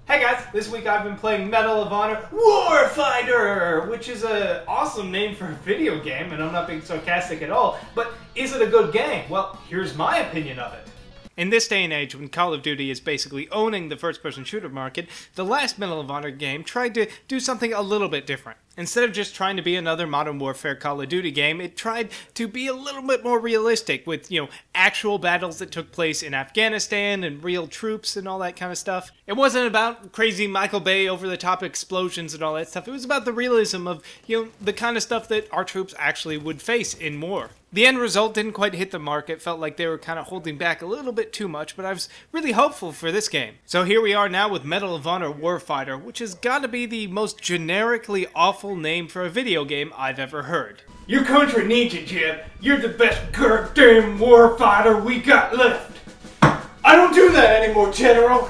Hey guys, this week I've been playing Medal of Honor Warfighter, which is an awesome name for a video game, and I'm not being sarcastic at all, but is it a good game? Well, here's my opinion of it. In this day and age, when Call of Duty is basically owning the first-person shooter market, the last Medal of Honor game tried to do something a little bit different. Instead of just trying to be another Modern Warfare Call of Duty game, it tried to be a little bit more realistic with, actual battles that took place in Afghanistan and real troops and all that kind of stuff. It wasn't about crazy Michael Bay over-the-top explosions and all that stuff. It was about the realism of, the kind of stuff that our troops actually would face in war. The end result didn't quite hit the mark. It felt like they were kind of holding back a little bit too much, but I was really hopeful for this game. So here we are now with Medal of Honor Warfighter, which has got to be the most generically awful name for a video game I've ever heard. Your country needs you, Jeb. You're the best goddamn warfighter we got left. I don't do that anymore, General.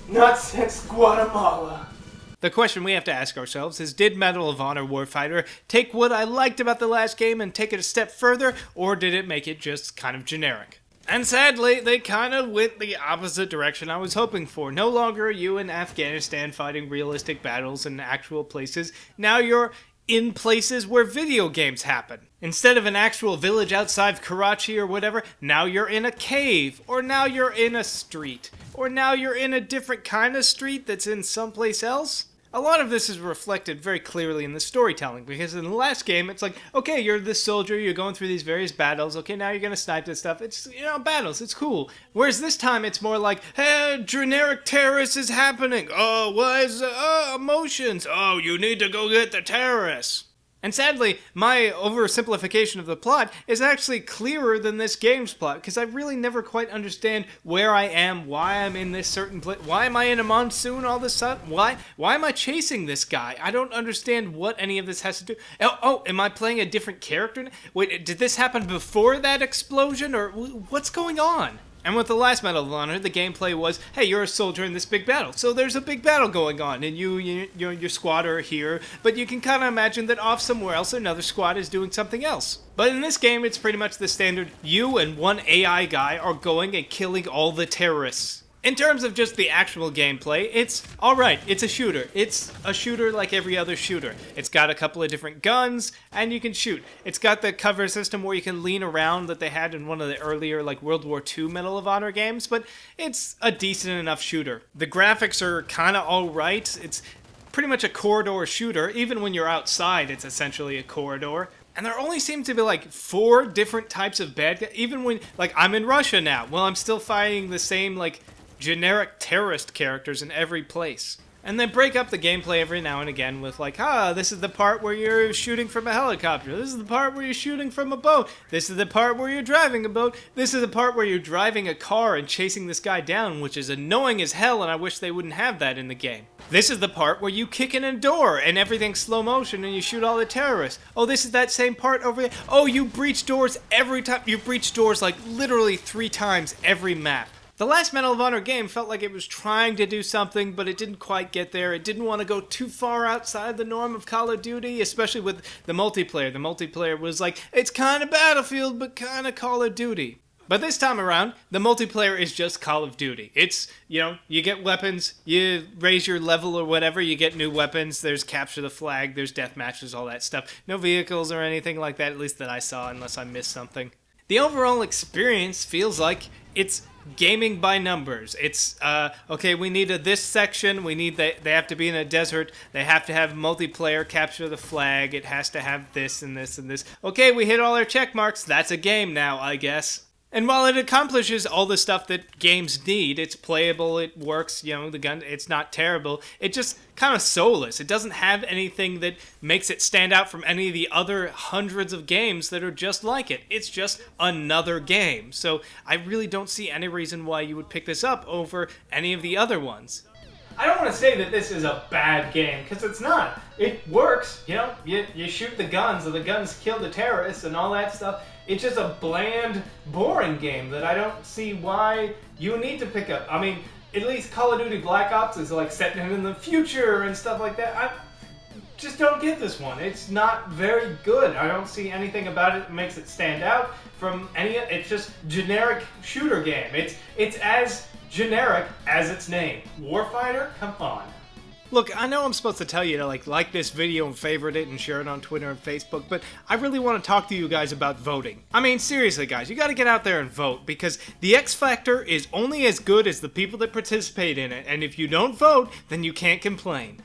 Not since Guatemala. The question we have to ask ourselves is, did Medal of Honor Warfighter take what I liked about the last game and take it a step further, or did it make it just kind of generic? And sadly, they kind of went the opposite direction I was hoping for. No longer are you in Afghanistan fighting realistic battles in actual places. Now you're in places where video games happen. Instead of an actual village outside Karachi or whatever, now you're in a cave, or now you're in a street, or now you're in a different kind of street that's in someplace else. A lot of this is reflected very clearly in the storytelling, because in the last game, it's like, okay, you're this soldier, you're going through these various battles, okay, now you're gonna snipe this stuff, it's, battles, it's cool. Whereas this time, it's more like, hey, generic terrorist is happening, emotions, you need to go get the terrorists. And sadly, my oversimplification of the plot is actually clearer than this game's plot, because I really never quite understand where I am, why I'm in this certain place, why am I in a monsoon all of a sudden, why am I chasing this guy? I don't understand what any of this has to do. Oh, am I playing a different character? Wait, did this happen before that explosion, or what's going on? And with the last Medal of Honor, the gameplay was, hey, you're a soldier in this big battle. So there's a big battle going on, and your squad are here, but you can kind of imagine that off somewhere else, another squad is doing something else. But in this game, it's pretty much the standard, you and one AI guy are going and killing all the terrorists. In terms of just the actual gameplay, it's alright, it's a shooter. It's a shooter like every other shooter. It's got a couple of different guns, and you can shoot. It's got the cover system where you can lean around that they had in one of the earlier, World War II Medal of Honor games, but it's a decent enough shooter. The graphics are kinda alright. It's pretty much a corridor shooter. Even when you're outside, it's essentially a corridor. And there only seem to be 4 different types of bad guys. Even when, I'm in Russia now. Well, I'm still fighting the same, generic terrorist characters in every place. And they break up the gameplay every now and again with this is the part where you're shooting from a helicopter. This is the part where you're shooting from a boat. This is the part where you're driving a boat. This is the part where you're driving a car and chasing this guy down, which is annoying as hell, and I wish they wouldn't have that in the game. This is the part where you kick in a door and everything's slow motion and you shoot all the terrorists. Oh, this is that same part over there. Oh, you breach doors every time. You breach doors literally 3 times every map. The last Medal of Honor game felt like it was trying to do something, but it didn't quite get there. It didn't want to go too far outside the norm of Call of Duty, especially with the multiplayer. The multiplayer was it's kind of Battlefield, but kind of Call of Duty. But this time around, the multiplayer is just Call of Duty. It's, you get weapons, you raise your level or whatever, you get new weapons, there's capture the flag, there's death matches, all that stuff. No vehicles or anything like that, at least that I saw, unless I missed something. The overall experience feels like it's gaming by numbers. It's, okay, we need this section, they have to be in a desert, they have to have multiplayer capture the flag, it has to have this and this and this. Okay, we hit all our check marks, that's a game now, I guess. And while it accomplishes all the stuff that games need, it's playable, it works, the gun, it's not terrible, it just kind of soulless. It doesn't have anything that makes it stand out from any of the other hundreds of games that are just like it. It's just another game. So I really don't see any reason why you would pick this up over any of the other ones. I don't want to say that this is a bad game, because it's not. It works, you shoot the guns, and the guns kill the terrorists and all that stuff. It's just a bland, boring game that I don't see why you need to pick up. I mean, at least Call of Duty Black Ops is setting it in the future and stuff like that. I just don't get this one. It's not very good. I don't see anything about it that makes it stand out from any. It's just generic shooter game. It's as generic as its name. Warfighter? Come on. Look, I know I'm supposed to tell you to like this video and favorite it and share it on Twitter and Facebook, but I really want to talk to you guys about voting. I mean, seriously guys, you gotta get out there and vote, because the X Factor is only as good as the people that participate in it, and if you don't vote, then you can't complain.